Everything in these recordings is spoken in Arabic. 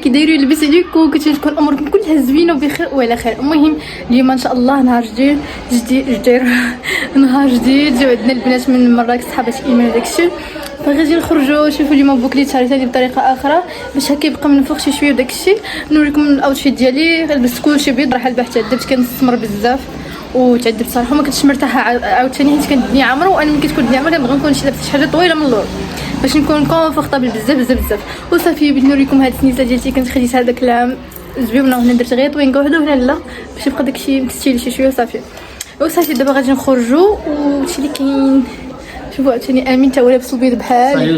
كي دايروا يلبس عليكم كتكون اموركم كلها زوينه وبخير وعلى خير. المهم اليوم ان شاء الله نهار جديد نهار جديد. جاو عندنا البنات من مراكش صحابات ايمان داكشي، فغادي نخرجوا نشوفوا اليوم بوكليت شعري ثاني بطريقه اخرى باش هكا يبقى من الفوق شي شويه وداكشي. نوريكم الاوتفيت ديالي، لبست كلشي بيض راح البحث تعذبت كنستمر بزاف وتعذبت صراحه ما كنتش مرتاحه عاوتاني حيت كانت الدنيا عامره وانا ملي كتكون الدنيا عامره كنبغي نكون شي لابسه شي حاجه طويله من اللور باش نكون كونفورطابل بزاف بزاف بزاف. وصافي بغيت نوريكم هاد السنيسه ديالتي كنت خديتها هذاك العام زوينه وهنا درت غير طوينكه وحده وهنا لا باش يبقى داكشي مستيلي شي شويه. وصافي دابا غادي نخرجوا وهادشي اللي كاين. شوفوا عاوتاني امين تا هو لابس البيض بحالي.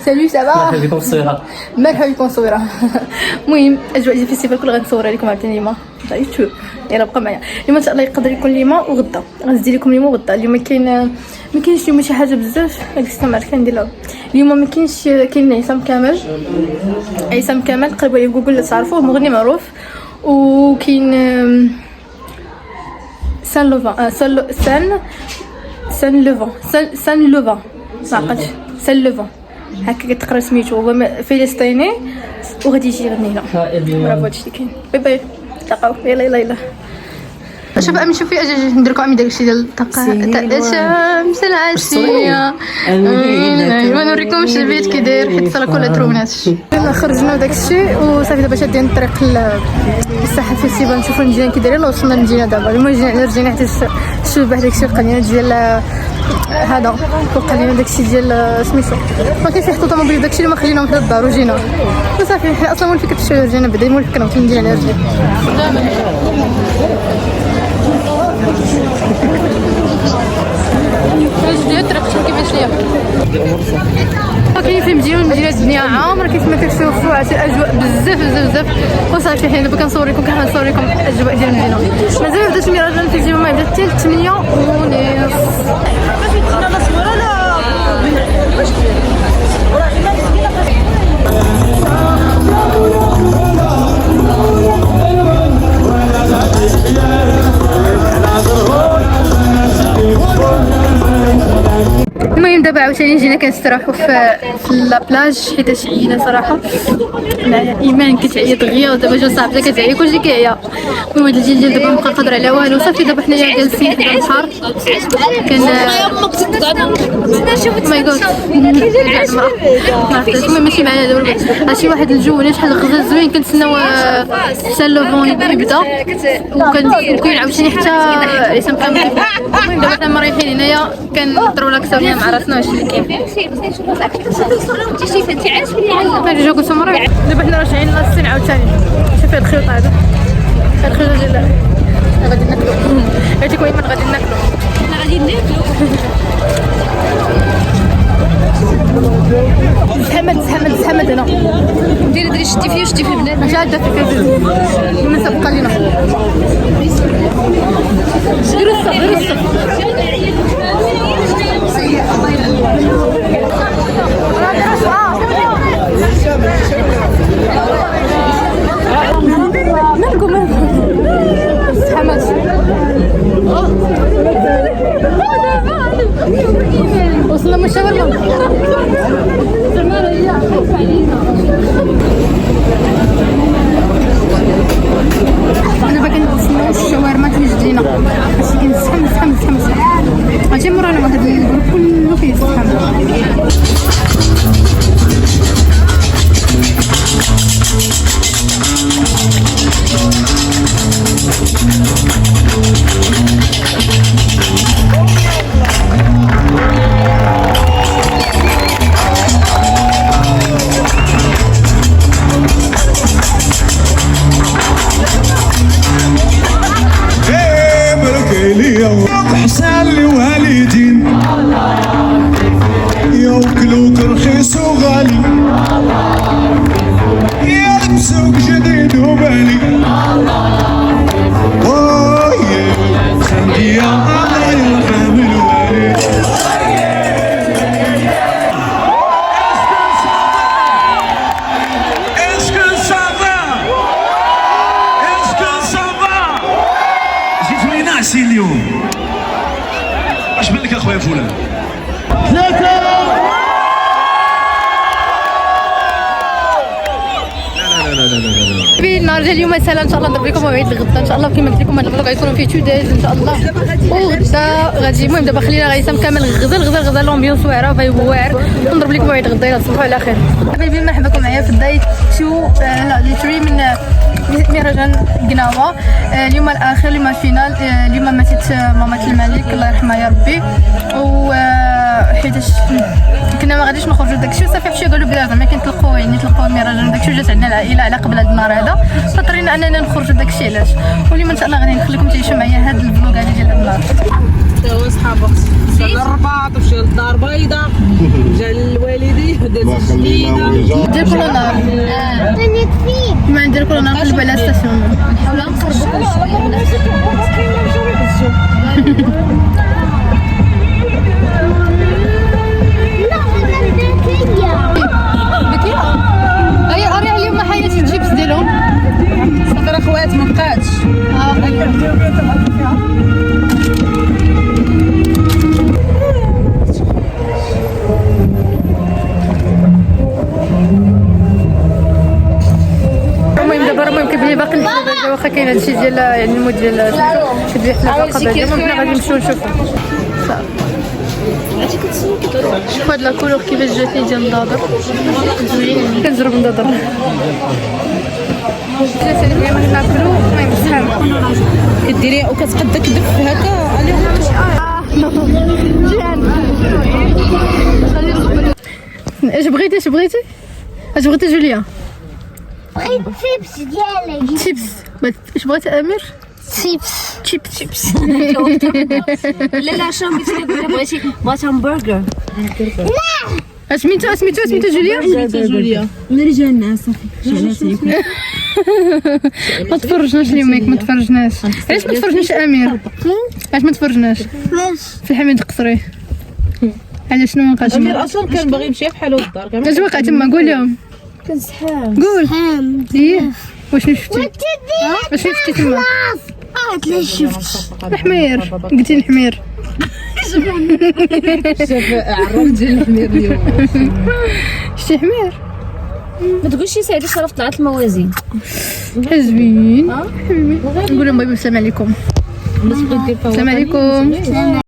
سالو سافا مرحبا بكم الصويره. مرحبا بكم الصويره. المهم اجواء ديال الفيستيفال كل غنصورها لكم عاوتاني اليوم شوف. يلا بقى معايا اليوم ان شاء الله. يقدر يكون اليوم وغدا غنزيد لكم اليوم وغدا. اليوم ما كاينش اليوم شي حاجه بزاف. هذيك السمعه كندير اليوم ما كاينش. كاين عصام كامل قلبوا عليه جوجل تعرفوه مغني معروف. وكاين سان لوفان سان لوفان ما عقلتش سان لوفان هكا كتقرا سميتو. هو فلسطيني وغادي يجي يغني هنا. برافو هادشي اللي كاين. باي باي تلاقاو. يلا شوف امين شوفي اجي نديركم امين داكشي ديال الطاقه شمس العشيه. ونوريكم البيت كي داير حيت صرا كلها ترونات. خرجنا داكشي وصافي دابا شادين الطريق للساحه الفيستيفال نشوفوا المدينه كي دايره. وصلنا للمدينه دابا المهم رجعنا حتى الشبح داكشي القنينه ديال هذا وقال لنا داكشي ديال سميتو ما كاينش حتى طوموبيل داكشي اللي ما خليناهم حدا الدار وجينا. وصافي حنا اصلا مول فكره شويه رجعنا بعدا مول فكره نمشيو ندير على رجلي. كيفاش هي كاين في المدينه الدنيا عامره كيف ما كتشوفوا الاجواء بزاف بزاف بزاف. وصافي حنا دابا كنصوريكم الاجواء ديال المدينه. مازال بدات الميراج في الجيم ما بدات حتى 8:30. المهم دابا عاوتاني جينا كنستراحوا في لابلاج حيت عيينا صراحه. معايا ايمان كتعيط غيا ودابا جا صاحبتها كتعيط كلشي كيعيا. المهم هاد الجيل ديال دابا مابقا قادر على والو. صافي دابا حنايا جالسين في البحر كان ماي جاد المهم ماشي معايا دابا شي واحد الجو هنا شحال غزال زوين. كنتسناو حتى لوفون يبدا وكاين عاوتاني حتى عصام كامل. المهم دابا حنا مريحين هنايا كنضرو لاكساو مع راسنا واش اللي كاين. هادي جا قلت مريح. دابا حنا راجعين للصين عاوتاني. شوفي هاد الخيوط هذا الخيوط ديال غادي ناكلو. هاديك وين غادي ناكلو. حنا غادي ناكلو. زحمت هنا. ديري شتي فيه بنات ماشي عاد دافي فيه من سبق لينا. غير الصف مالكم زحمت. وصلنا من الشاورما. دابا كنتسناو الشاورما توجد لينا هادشي كاين زحم. هادشي مورانا هاد الجروب كله فيه زحام. حسن لوالدين يوكلوك رخيص وغالي يلبسوك جديد وبالي. خلي يا الله يرحم الوالد. اسكن صافا جيتوني ناعسين اليوم. اش بالك اخويا فلان؟ لا في النهار ديال اليوم سهله ان شاء الله نضرب لكم موعد الغدا ان شاء الله. كما قلت لكم هذا الفلوق غيكونوا فيه توداز ان شاء الله. وغدا غادي المهم دابا خلينا غيسام كامل غزال لومبيونس واعره فايب واعر. نضرب لكم موعد غدا. يلا تصبحوا على خير حبايبي. مرحبا بكم معايا في الدايت 2 لا دي 3 من مهرجان قناوه. اليوم الاخر اليوم الفينال. اليوم ماتت مامة الملك الله يرحمها يا ربي. و حيتاش كنا ما غاديش نخرجوا داكشي صافي حشي قالوا بلا زعما كنتلقوا يعني تلقوا المهرجان داكشي. جات عندنا العائله على قبل هذا النهار هذا فاضطرينا اننا نخرجوا داكشي علاش. واليوم ان شاء الله غادي نخليكم تعيشوا معايا هذا الفلوق هذا ديال النهار. هو صحابك مشى للرباط مشى للدار بيضاء جا للوالدين داز جديده ديال كل نهار ما ندير كل نهار نقلبوا على ستاسيون. نحاولوا نقربوا اري اليوم حياتي الجيبس ديالهم صافي اخوات ما بقاتش. المهم دابا المهم كيبان باقي الحلقه واخا كاين هادشي ديال يعني المود ديال كتبيع حلقه باقي. المهم حنا غادي نمشيو نشوفو صافي. شوف هاد لاكولور كيفاش جاتني ديال النضاضر زوين. كنجرب نضاضر ثلاثه اللي بغينا ناكلو. المهم زحام كديري وكتقدا كدف هكا اش بغيتي اش بغيتي جوليا؟ بغيت شيبس ديالك. شيبس. اش بغيتي امير؟ شيبس لا شنو بغيتي همبرجر. لا سميتو جوليا. ملي جا الناس صافي ما تفرجناش اليوم ياك ما تفرجناش. علاش ما تفرجناش امير؟ علاش ما تفرجناش في الحميد القصري؟ على شنو وقع تما؟ امير اصلا كان باغي يمشي بحالو للدار كان اش وقع تما؟ قول لهم. كان زحام قول ايه واشنو شفتي؟ اشنو شفتي تما؟ لا شفت الحمير. قلتي الحمير. شاف عرف ديال الحمير اليوم. شتي حمير؟ ما تقولش سعيده شرف طلعت الموازين. حزبين حبيبي. نقول لهم باي باي. السلام عليكم. الناس بغات دير السلام عليكم.